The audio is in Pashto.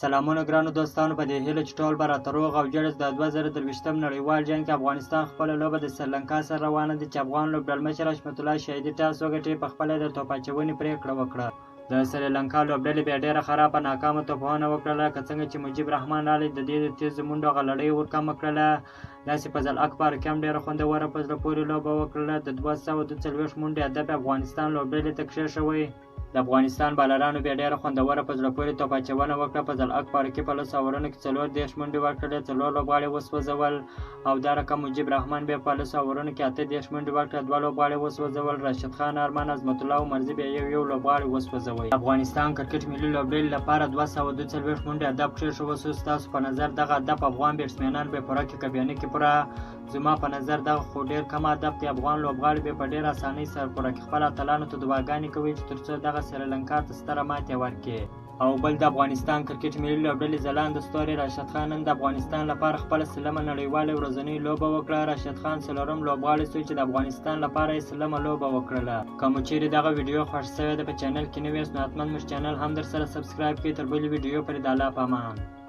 سلامونه ګرانو دوستانو، په دې هیله چې ټول به راته روغ او جوړ د 2023 نړیوال جنګ کې افغانستان خپله لوبه د سریلانکا سره روانه ده چې افغان لوبډلمشر حشمت الله شهیدي ټاس وګټي په خپله د توپ اچونې پرېکړه وکړه. د سریلانکا لوبډلې بیا ډېره خرابه ناکامه توپونه وکړله، که څنګه چې مجیب رحمان رالی د دې د تیزو منډو هغه لړۍ ورکمه کړله. داسې په ځل اکبر کې هم ډېره خوندوره په زړه پورې لوبه وکړله. د 242 منډې هدف افغانستان لوبډلې ته کښېښوی. د افغانستان بالرانو بیا ډېره خوندوره په زړه پورې توپ اچونه وکړه. په ځل اکبر کې په 10 اورونو کې 40 منډې ورکړلې، 4 لوبغاړي وسوځول او دا رقم مجیب رحمان بیا په 10 اورونو کې 38 منډې ورکړه، 2 لوبغاړي وسوځول. راشد خان، ارمان، عظمت الله او مرزي بیا یو لوبغاړي وسوځوي. افغانستان کرکټ ملي لوبډلې لپاره 242 منډې هدف کښېښوه. ستاسو په نظر دغه هدف افغان بیټسمینان به پوره کړي که بیا نه کړي پوره؟ زما په نظر دغه خو ډېر کم هدف دی. افغان لوبغاړي به په ډېره اسانۍ سره پوره کړي. خپل اتلانو ته دعاګانې کوي چې تر څو دغه سریلانکا ته ستره ماتې ورکړي. او بل د افغانستان کرکټ ملي لوبډلې ځلانده ستوری راشد خان نن د افغانستان لپاره خپله سلمه نړیواله ورځنۍ لوبه وکړه. راشد خان څلورم لوبغاړی شو چې د افغانستان لپاره یې سلمه لوبه وکړله. که مو چیرې دغه ویډیو خوښ شوې ده په چینل کې نوی یاست نو حتما موږ چینل هم در سره سبسکرایب کړئ. تر بلې ویډیو پورې د الله په امان.